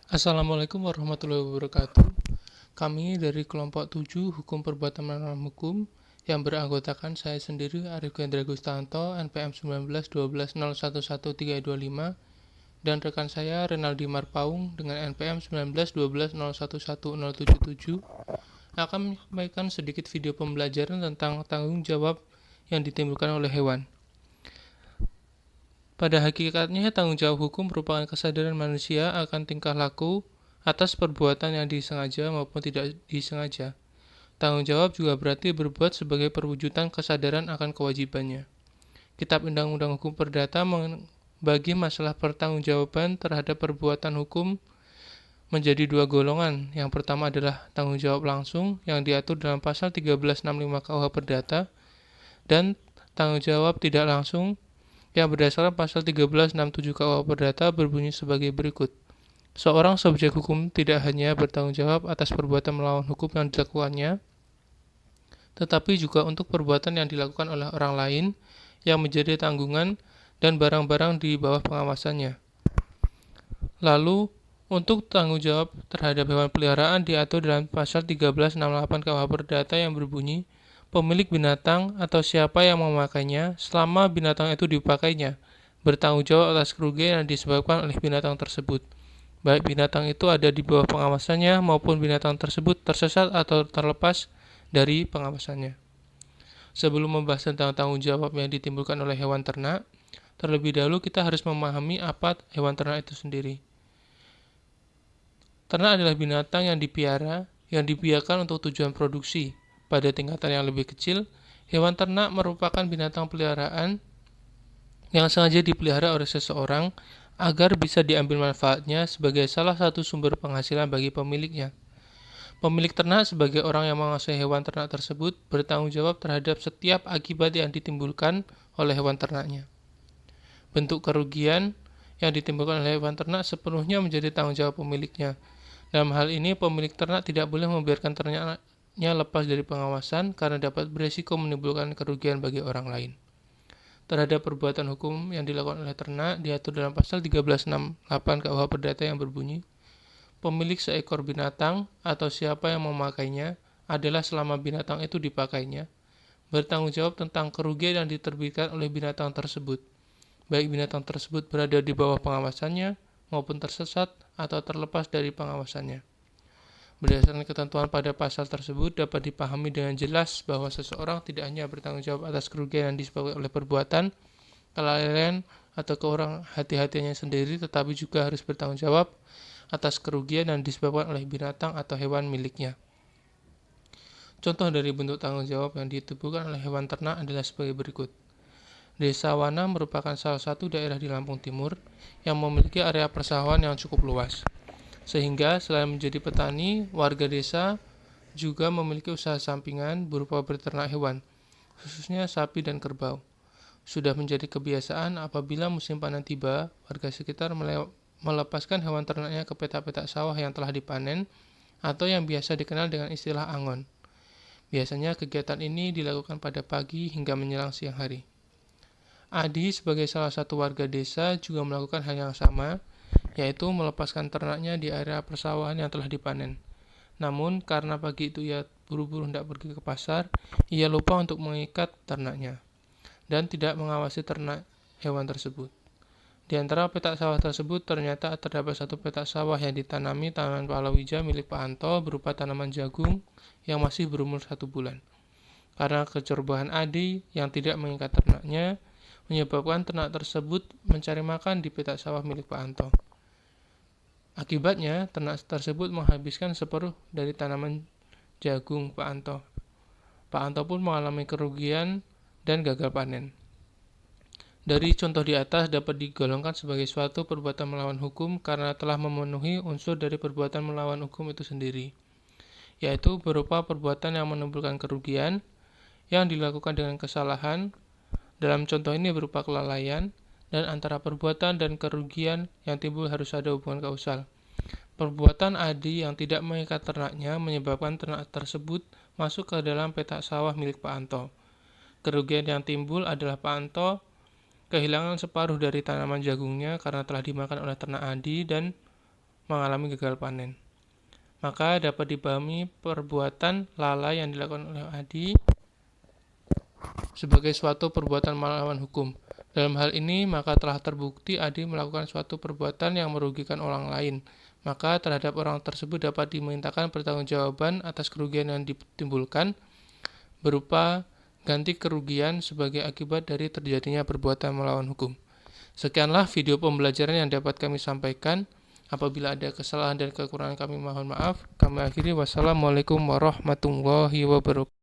Assalamualaikum warahmatullahi wabarakatuh. Kami dari kelompok 7 Hukum Perbuatan Melawan Hukum yang beranggotakan saya sendiri Arif Gendra Gustanto NPM 1912011325 dan rekan saya Renaldi Marpaung dengan NPM 1912011077 akan menyampaikan sedikit video pembelajaran tentang tanggung jawab yang ditimbulkan oleh hewan. Pada hakikatnya, tanggung jawab hukum merupakan kesadaran manusia akan tingkah laku atas perbuatan yang disengaja maupun tidak disengaja. Tanggung jawab juga berarti berbuat sebagai perwujudan kesadaran akan kewajibannya. Kitab Undang-Undang Hukum Perdata membagi masalah pertanggungjawaban terhadap perbuatan hukum menjadi dua golongan. Yang pertama adalah tanggung jawab langsung yang diatur dalam pasal 1365 KUH Perdata dan tanggung jawab tidak langsung yang berdasarkan pasal 1367 KUH Perdata berbunyi sebagai berikut. Seorang subjek hukum tidak hanya bertanggung jawab atas perbuatan melawan hukum yang dilakukannya, tetapi juga untuk perbuatan yang dilakukan oleh orang lain yang menjadi tanggungan dan barang-barang di bawah pengawasannya. Lalu, untuk tanggung jawab terhadap hewan peliharaan diatur dalam pasal 1368 KUH Perdata yang berbunyi, pemilik binatang atau siapa yang memakainya selama binatang itu dipakainya bertanggung jawab atas kerugian yang disebabkan oleh binatang tersebut, baik binatang itu ada di bawah pengawasannya maupun binatang tersebut tersesat atau terlepas dari pengawasannya. Sebelum membahas tentang tanggung jawab yang ditimbulkan oleh hewan ternak, terlebih dahulu kita harus memahami apa hewan ternak itu sendiri. Ternak adalah binatang yang dipiara, yang dibiarkan untuk tujuan produksi. Pada tingkatan yang lebih kecil, hewan ternak merupakan binatang peliharaan yang sengaja dipelihara oleh seseorang agar bisa diambil manfaatnya sebagai salah satu sumber penghasilan bagi pemiliknya. Pemilik ternak sebagai orang yang menguasai hewan ternak tersebut bertanggung jawab terhadap setiap akibat yang ditimbulkan oleh hewan ternaknya. Bentuk kerugian yang ditimbulkan oleh hewan ternak sepenuhnya menjadi tanggung jawab pemiliknya. Dalam hal ini, pemilik ternak tidak boleh membiarkan ternaknya lepas dari pengawasan karena dapat beresiko menimbulkan kerugian bagi orang lain. Terhadap perbuatan hukum yang dilakukan oleh ternak diatur dalam pasal 1368 KUH Perdata yang berbunyi, pemilik seekor binatang atau siapa yang memakainya adalah selama binatang itu dipakainya, bertanggung jawab tentang kerugian yang diterbitkan oleh binatang tersebut, baik binatang tersebut berada di bawah pengawasannya maupun tersesat atau terlepas dari pengawasannya. Berdasarkan ketentuan pada pasal tersebut dapat dipahami dengan jelas bahwa seseorang tidak hanya bertanggung jawab atas kerugian yang disebabkan oleh perbuatan, kelalaian, atau kekurang hati-hatiannya sendiri, tetapi juga harus bertanggung jawab atas kerugian yang disebabkan oleh binatang atau hewan miliknya. Contoh dari bentuk tanggung jawab yang ditimbulkan oleh hewan ternak adalah sebagai berikut. Desa Wana merupakan salah satu daerah di Lampung Timur yang memiliki area persawahan yang cukup luas. Sehingga selain menjadi petani, warga desa juga memiliki usaha sampingan berupa beternak hewan, khususnya sapi dan kerbau. Sudah menjadi kebiasaan apabila musim panen tiba, warga sekitar melepaskan hewan ternaknya ke petak-petak sawah yang telah dipanen atau yang biasa dikenal dengan istilah angon. Biasanya kegiatan ini dilakukan pada pagi hingga menjelang siang hari. Adi sebagai salah satu warga desa juga melakukan hal yang sama, yaitu melepaskan ternaknya di area persawahan yang telah dipanen. Namun, karena pagi itu ia buru-buru hendak pergi ke pasar, ia lupa untuk mengikat ternaknya dan tidak mengawasi ternak hewan tersebut. Di antara petak sawah tersebut ternyata terdapat satu petak sawah yang ditanami tanaman palawija milik Pak Anto berupa tanaman jagung yang masih berumur 1 bulan. Karena kecerobohan Adi yang tidak mengikat ternaknya, menyebabkan ternak tersebut mencari makan di petak sawah milik Pak Anto. Akibatnya, ternak tersebut menghabiskan separuh dari tanaman jagung Pak Anto. Pak Anto pun mengalami kerugian dan gagal panen. Dari contoh di atas dapat digolongkan sebagai suatu perbuatan melawan hukum karena telah memenuhi unsur dari perbuatan melawan hukum itu sendiri, yaitu berupa perbuatan yang menimbulkan kerugian yang dilakukan dengan kesalahan, dalam contoh ini berupa kelalaian, dan antara perbuatan dan kerugian yang timbul harus ada hubungan kausal. Perbuatan Adi yang tidak mengikat ternaknya menyebabkan ternak tersebut masuk ke dalam petak sawah milik Pak Anto. Kerugian yang timbul adalah Pak Anto kehilangan separuh dari tanaman jagungnya karena telah dimakan oleh ternak Adi dan mengalami gagal panen. Maka dapat dipahami perbuatan lalai yang dilakukan oleh Adi sebagai suatu perbuatan melawan hukum. Dalam hal ini, maka telah terbukti Adi melakukan suatu perbuatan yang merugikan orang lain. Maka terhadap orang tersebut dapat dimintakan pertanggungjawaban atas kerugian yang ditimbulkan berupa ganti kerugian sebagai akibat dari terjadinya perbuatan melawan hukum. Sekianlah video pembelajaran yang dapat kami sampaikan. Apabila ada kesalahan dan kekurangan kami mohon maaf. Kami akhiri. Wassalamualaikum warahmatullahi wabarakatuh.